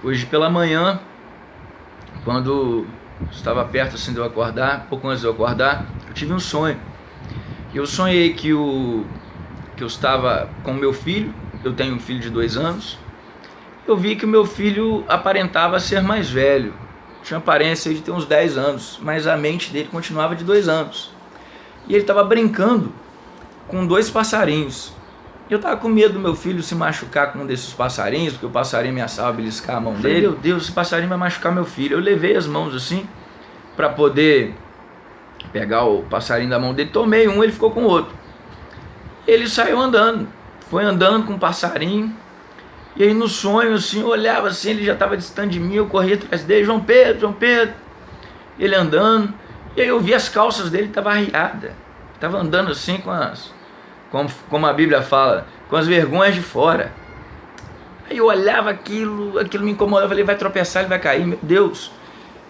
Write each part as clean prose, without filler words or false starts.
Hoje pela manhã, quando estava perto assim de eu acordar, pouco antes de eu acordar, eu tive um sonho. Eu sonhei que eu estava com meu filho. Eu tenho um filho de 2 anos. Eu vi que o meu filho aparentava ser mais velho, tinha aparência de ter uns 10 anos, mas a mente dele continuava de 2 anos. E ele estava brincando com 2 passarinhos. Eu estava com medo do meu filho se machucar com um desses passarinhos, porque o passarinho ameaçava beliscar a mão dele. Meu Deus, esse passarinho vai machucar meu filho. Eu levei as mãos assim para poder pegar o passarinho da mão dele. Tomei um, ele ficou com o outro. Ele saiu andando, foi andando com o passarinho. E aí no sonho assim, eu olhava assim, ele já estava distante de mim, eu corria atrás dele, João Pedro, João Pedro. Ele andando, e aí eu vi as calças dele, estava arriada. Estava andando assim como a Bíblia fala, com as vergonhas de fora. Aí eu olhava aquilo me incomodava, eu falei, vai tropeçar, ele vai cair, meu Deus.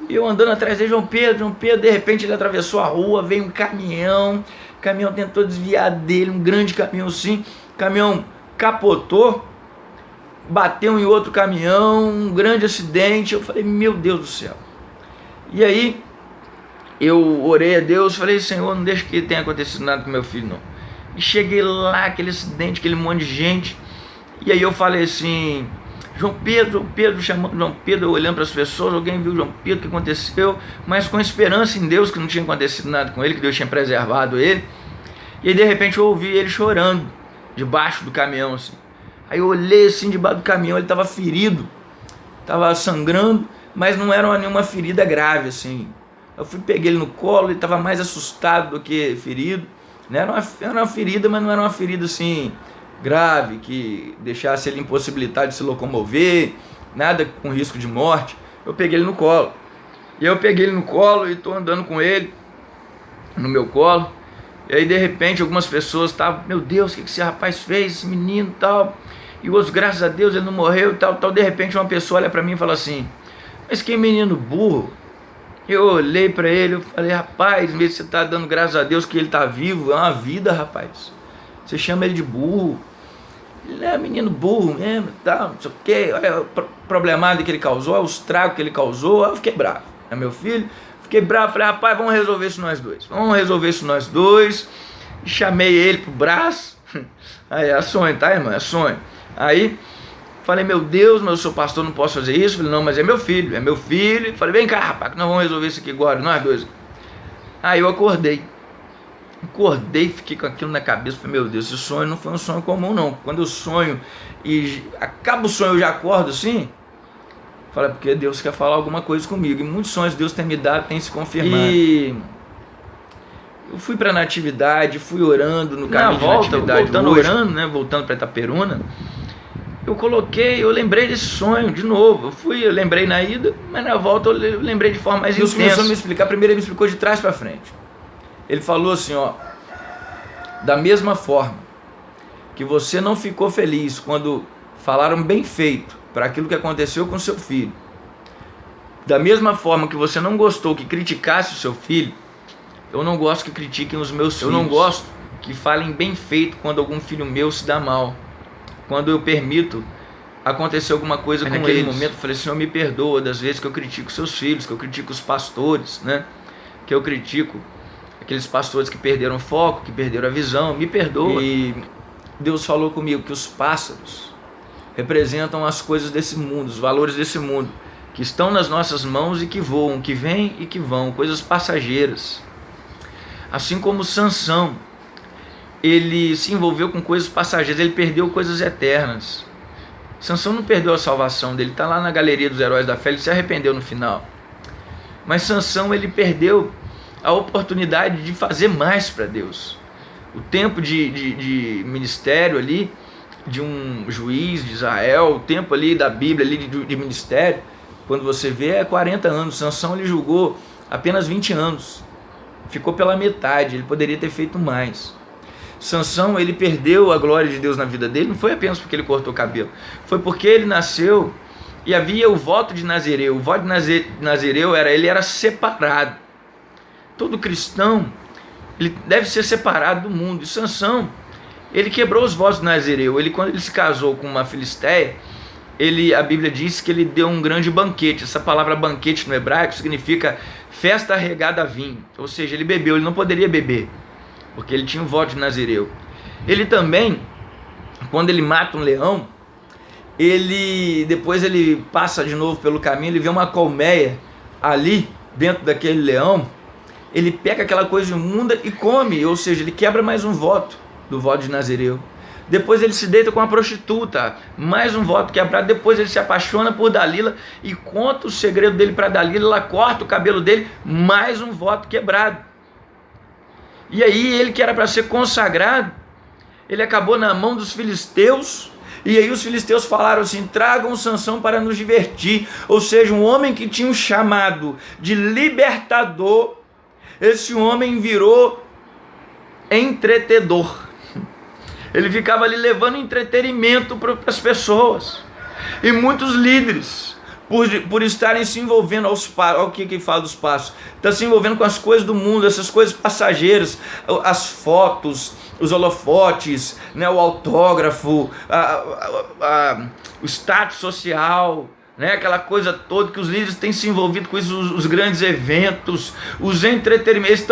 E eu andando atrás dele, João Pedro, de repente ele atravessou a rua, veio um caminhão, o caminhão tentou desviar dele, um grande caminhão assim, o caminhão capotou, bateu em outro caminhão, um grande acidente. Eu falei, meu Deus do céu. E aí eu orei a Deus, falei, Senhor, não deixa que tenha acontecido nada com meu filho não. E cheguei lá, aquele acidente, aquele monte de gente. E aí eu falei assim, João Pedro, chamando João Pedro, olhando para as pessoas, alguém viu João Pedro, o que aconteceu? Mas com esperança em Deus, que não tinha acontecido nada com ele, que Deus tinha preservado ele. E aí de repente eu ouvi ele chorando, debaixo do caminhão assim. Aí eu olhei assim debaixo do caminhão, ele estava ferido, estava sangrando, mas não era nenhuma ferida grave assim. Eu peguei ele no colo, ele estava mais assustado do que ferido. Era uma ferida, mas não era uma ferida assim grave, que deixasse ele impossibilitado de se locomover, nada com risco de morte. Eu peguei ele no colo. E eu peguei ele no colo e estou andando com ele, no meu colo. E aí de repente algumas pessoas estavam, meu Deus, o que esse rapaz fez, esse menino e tal. E outros, graças a Deus, ele não morreu e tal. De repente uma pessoa olha para mim e fala assim, mas que menino burro. Eu olhei para ele e falei, rapaz, mesmo você está dando graças a Deus que ele está vivo, é uma vida, rapaz. Você chama ele de burro. Ele é menino burro mesmo, tal, não sei o que, olha a problemática que ele causou, olha o estrago que ele causou. Eu fiquei bravo, é meu filho. Fiquei bravo, falei, rapaz, vamos resolver isso nós dois. E chamei ele pro braço. Aí é sonho, tá, irmão? É sonho. Aí falei, meu Deus, mas eu sou pastor, não posso fazer isso. Falei, não, mas é meu filho. Falei, vem cá, rapaz, que nós vamos resolver isso aqui agora, nós dois. Aí eu acordei, fiquei com aquilo na cabeça. Falei, meu Deus, esse sonho não foi um sonho comum não. Quando eu sonho e acaba o sonho, eu já acordo assim. Falei, porque Deus quer falar alguma coisa comigo. E muitos sonhos Deus tem me dado, tem se confirmado. E eu fui para a Natividade, fui orando no caminho de Natividade, voltando para Itaperuna. Eu lembrei desse sonho de novo. Eu lembrei na ida, mas na volta eu lembrei de forma mais intensa. Deus começou a me explicar. Primeiro ele me explicou de trás para frente. Ele falou assim, ó, da mesma forma que você não ficou feliz quando falaram bem feito para aquilo que aconteceu com seu filho, da mesma forma que você não gostou que criticasse o seu filho, eu não gosto que critiquem os meus filhos. Eu não gosto que falem bem feito quando algum filho meu se dá mal. Quando eu permito acontecer alguma coisa com naquele momento, eu falei, Senhor, me perdoa das vezes que eu critico seus filhos, que eu critico os pastores, né? Que eu critico aqueles pastores que perderam o foco, que perderam a visão, me perdoa. E Deus falou comigo que os pássaros representam as coisas desse mundo, os valores desse mundo, que estão nas nossas mãos e que voam, que vêm e que vão, coisas passageiras. Assim como Sansão, ele se envolveu com coisas passageiras, ele perdeu coisas eternas. Sansão não perdeu a salvação dele, está lá na galeria dos heróis da fé, ele se arrependeu no final. Mas Sansão, ele perdeu a oportunidade de fazer mais para Deus. O tempo de ministério ali, de um juiz de Israel, o tempo ali da Bíblia ali de ministério, quando você vê, é 40 anos. Sansão, ele julgou apenas 20 anos. Ficou pela metade, ele poderia ter feito mais. Sansão, ele perdeu a glória de Deus na vida dele, não foi apenas porque ele cortou o cabelo, foi porque ele nasceu e havia o voto de Nazireu. O voto de Nazireu ele era separado. Todo cristão, ele deve ser separado do mundo. E Sansão, ele quebrou os votos de Nazireu. Quando ele se casou com uma filisteia, a Bíblia diz que ele deu um grande banquete. Essa palavra banquete no hebraico significa festa regada a vinho. Ou seja, ele bebeu, ele não poderia beber, porque ele tinha um voto de Nazireu. Ele também, quando ele mata um leão, depois ele passa de novo pelo caminho, ele vê uma colmeia ali dentro daquele leão, ele pega aquela coisa imunda e come, ou seja, ele quebra mais um voto do voto de Nazireu. Depois ele se deita com uma prostituta, mais um voto quebrado. Depois ele se apaixona por Dalila e conta o segredo dele para Dalila, ela corta o cabelo dele, mais um voto quebrado. E aí ele, que era para ser consagrado, ele acabou na mão dos filisteus. E aí os filisteus falaram assim: tragam Sansão para nos divertir. Ou seja, um homem que tinha um chamado de libertador, esse homem virou entretedor. Ele ficava ali levando entretenimento para as pessoas. E muitos líderes, por estarem se envolvendo olha o que fala dos passos, está se envolvendo com as coisas do mundo, essas coisas passageiras, as fotos, os holofotes, né, o autógrafo, o status social, né, aquela coisa toda que os líderes têm se envolvido com isso, os grandes eventos, os entretenimentos,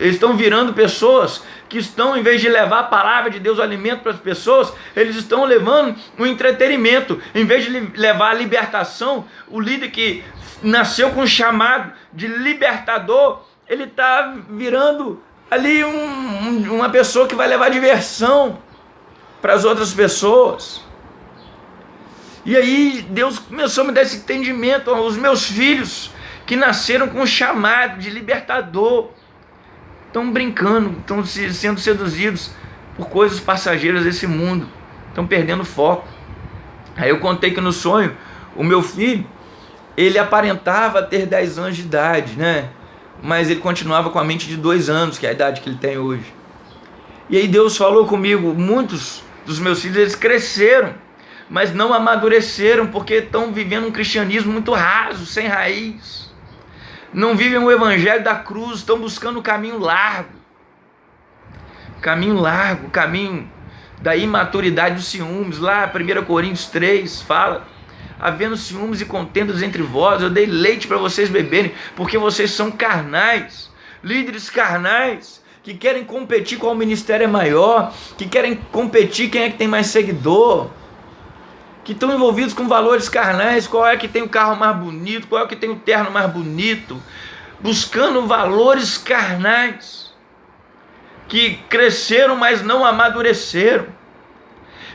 eles estão virando pessoas que estão, em vez de levar a palavra de Deus, o alimento para as pessoas, eles estão levando o entretenimento. Em vez de levar a libertação, o líder que nasceu com um chamado de libertador, ele está virando ali uma pessoa que vai levar diversão para as outras pessoas. E aí Deus começou a me dar esse entendimento. Os meus filhos que nasceram com um chamado de libertador estão brincando, estão sendo seduzidos por coisas passageiras desse mundo, estão perdendo foco. Aí eu contei que no sonho, o meu filho, ele aparentava ter 10 anos de idade, né? Mas ele continuava com a mente de 2 anos, que é a idade que ele tem hoje. E aí Deus falou comigo: muitos dos meus filhos, eles cresceram, mas não amadureceram, porque estão vivendo um cristianismo muito raso, sem raiz. Não vivem o evangelho da cruz, estão buscando o caminho largo, caminho da imaturidade dos ciúmes. Lá 1 Coríntios 3 fala: havendo ciúmes e contendas entre vós, eu dei leite para vocês beberem, porque vocês são carnais, líderes carnais, que querem competir qual ministério é maior, que querem competir quem é que tem mais seguidor, que estão envolvidos com valores carnais, qual é que tem o carro mais bonito, qual é que tem o terno mais bonito, buscando valores carnais, que cresceram, mas não amadureceram.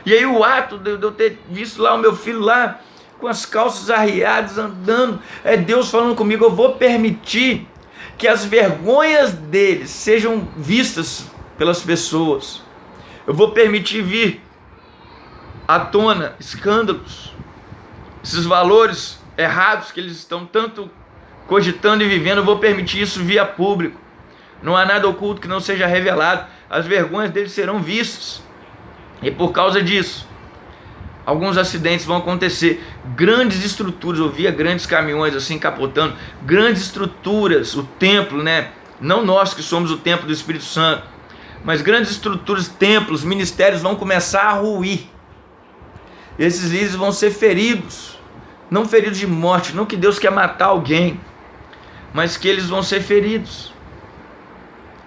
E aí o ato de eu ter visto lá o meu filho lá, com as calças arriadas, andando, é Deus falando comigo: eu vou permitir que as vergonhas deles sejam vistas pelas pessoas, eu vou permitir vir à tona escândalos, esses valores errados que eles estão tanto cogitando e vivendo. Eu vou permitir isso via público. Não há nada oculto que não seja revelado. As vergonhas deles serão vistas, e por causa disso alguns acidentes vão acontecer. Grandes estruturas, eu via grandes caminhões assim capotando, grandes estruturas, o templo, né? Não nós que somos o templo do Espírito Santo, mas grandes estruturas, templos, ministérios vão começar a ruir. Esses líderes vão ser feridos, não feridos de morte, não que Deus quer matar alguém, mas que eles vão ser feridos.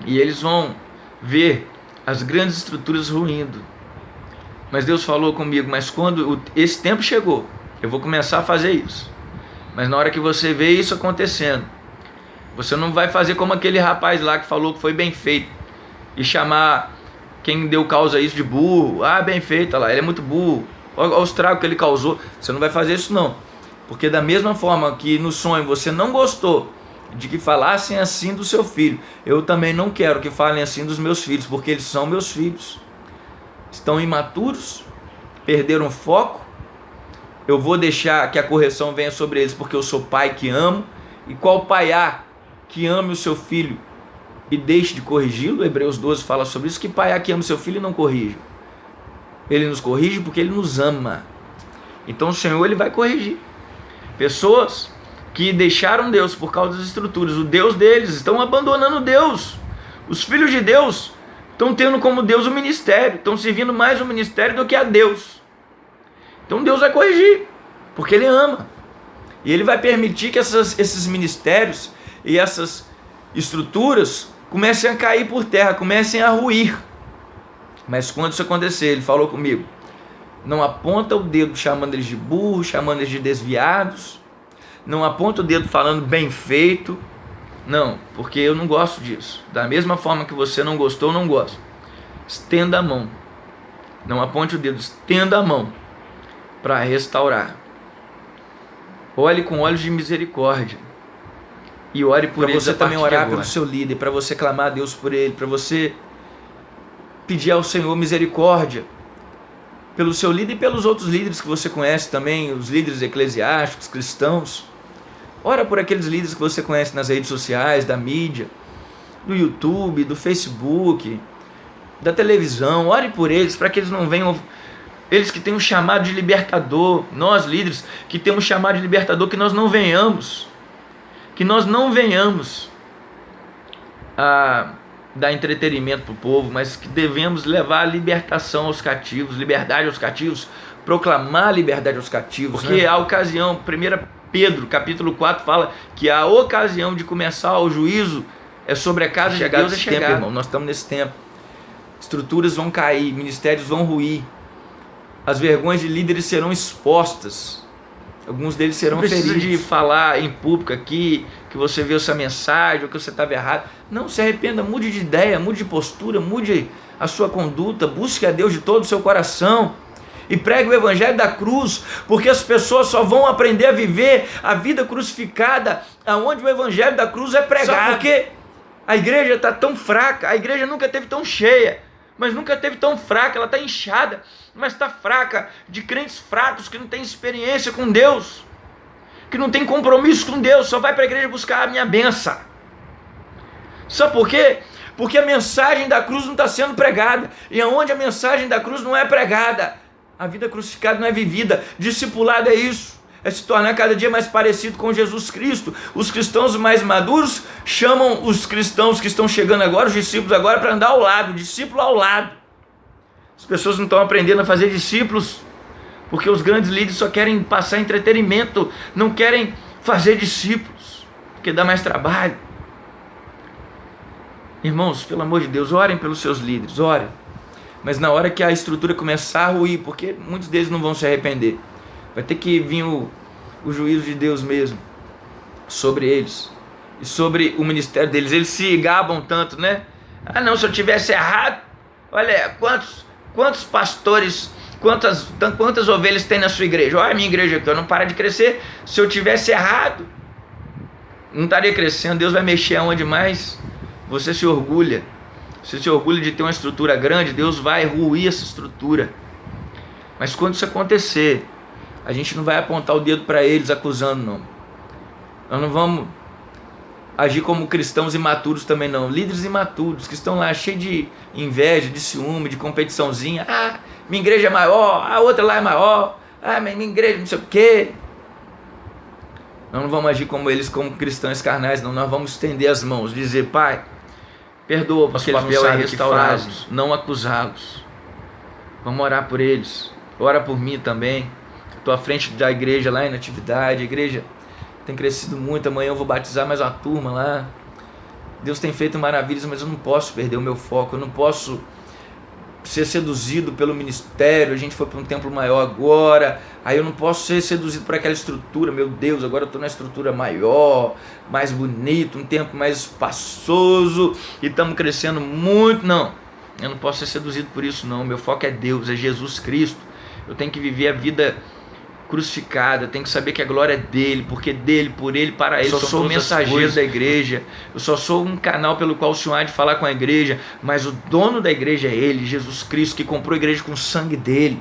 E eles vão ver as grandes estruturas ruindo. Mas Deus falou comigo: mas quando esse tempo chegou, eu vou começar a fazer isso. Mas na hora que você vê isso acontecendo, você não vai fazer como aquele rapaz lá que falou que foi bem feito, e chamar quem deu causa a isso de burro. Ah, bem feito, olha lá, ele é muito burro, olha os tragos que ele causou. Você não vai fazer isso não, porque da mesma forma que no sonho você não gostou de que falassem assim do seu filho, eu também não quero que falem assim dos meus filhos, porque eles são meus filhos. Estão imaturos, perderam o foco. Eu vou deixar que a correção venha sobre eles, porque eu sou pai que amo. E qual pai há que ame o seu filho e deixe de corrigi-lo? Hebreus 12 fala sobre isso. Que pai há que ama o seu filho e não corrige? Ele nos corrige porque ele nos ama. Então o Senhor, ele vai corrigir pessoas que deixaram Deus por causa das estruturas. O Deus deles, estão abandonando Deus. Os filhos de Deus estão tendo como Deus o ministério, estão servindo mais o ministério do que a Deus. Então Deus vai corrigir, porque Ele ama. E Ele vai permitir que esses ministérios e essas estruturas comecem a cair por terra, comecem a ruir. Mas quando isso acontecer, Ele falou comigo, não aponta o dedo chamando eles de burros, chamando eles de desviados, não aponta o dedo falando bem feito, não, porque eu não gosto disso. Da mesma forma que você não gostou, eu não gosto. Estenda a mão, não aponte o dedo, estenda a mão para restaurar. Olhe com olhos de misericórdia e ore por ele. Para você também orar pelo seu líder, para você clamar a Deus por ele, para você pedir ao Senhor misericórdia pelo seu líder e pelos outros líderes que você conhece também, os líderes eclesiásticos, cristãos. Ora por aqueles líderes que você conhece nas redes sociais, da mídia, do YouTube, do Facebook, da televisão. Ore por eles, para que eles não venham, eles que têm um chamado de libertador, nós líderes que temos um chamado de libertador, que nós não venhamos a dar entretenimento para o povo, mas que devemos levar a libertação aos cativos, liberdade aos cativos, proclamar a liberdade aos cativos, porque a ocasião, 1 Pedro capítulo 4 fala que a ocasião de começar o juízo é sobre a casa de Deus. Tempo, irmão, nós estamos nesse tempo, estruturas vão cair, ministérios vão ruir, as vergonhas de líderes serão expostas, alguns deles serão feridos. Não precisa de falar em público aqui que você viu essa mensagem ou que você estava errado. Não, se arrependa, mude de ideia, mude de postura, mude a sua conduta, busque a Deus de todo o seu coração e pregue o evangelho da cruz, porque as pessoas só vão aprender a viver a vida crucificada aonde o evangelho da cruz é pregado. Sabe por quê? A igreja está tão fraca, a igreja nunca teve tão cheia, mas nunca teve tão fraca, ela está inchada, mas está fraca, de crentes fracos que não têm experiência com Deus, que não tem compromisso com Deus, só vai para a igreja buscar a minha benção. Sabe por quê? Porque a mensagem da cruz não está sendo pregada, e aonde a mensagem da cruz não é pregada, a vida crucificada não é vivida. Discipulado é isso, é se tornar cada dia mais parecido com Jesus Cristo. Os cristãos mais maduros chamam os cristãos que estão chegando agora, os discípulos agora, para andar ao lado, discípulo ao lado. As pessoas não estão aprendendo a fazer discípulos, porque os grandes líderes só querem passar entretenimento, não querem fazer discípulos, porque dá mais trabalho. Irmãos, pelo amor de Deus, orem pelos seus líderes, orem. Mas na hora que a estrutura começar a ruir, porque muitos deles não vão se arrepender, vai ter que vir o juízo de Deus mesmo sobre eles e sobre o ministério deles. Eles se gabam tanto, né? Ah não, se eu tivesse errado, olha, quantos pastores, quantas ovelhas tem na sua igreja? Olha a minha igreja aqui, eu não para de crescer. Se eu tivesse errado, não estaria crescendo. Deus vai mexer aonde mais você se orgulha. Você se orgulha de ter uma estrutura grande, Deus vai ruir essa estrutura. Mas quando isso acontecer, a gente não vai apontar o dedo para eles acusando, não. Nós não vamos agir como cristãos imaturos também, não. Líderes imaturos que estão lá cheios de inveja, de ciúme, de competiçãozinha. Ah, minha igreja é maior, a outra lá é maior. Ah, minha igreja não sei o quê. Nós não vamos agir como eles, como cristãos carnais, não. Nós vamos estender as mãos, dizer, Pai, perdoa, porque eles não sabem restaurá-los, não acusá-los. Vamos orar por eles. Ora por mim também. Estou à frente da igreja lá em Natividade. A igreja tem crescido muito. Amanhã eu vou batizar mais uma turma lá. Deus tem feito maravilhas, mas eu não posso perder o meu foco. Eu não posso ser seduzido pelo ministério. A gente foi para um templo maior agora. Aí eu não posso ser seduzido por aquela estrutura. Meu Deus, agora eu estou na estrutura maior, mais bonita, um templo mais espaçoso e estamos crescendo muito. Não, eu não posso ser seduzido por isso, não. Meu foco é Deus, é Jesus Cristo. Eu tenho que viver a vida crucificada, eu tenho que saber que a glória é dele, porque dele, por ele, para ele. Eu só sou o mensageiro da igreja, eu só sou um canal pelo qual o Senhor há de falar com a igreja, mas o dono da igreja é ele, Jesus Cristo, que comprou a igreja com o sangue dele.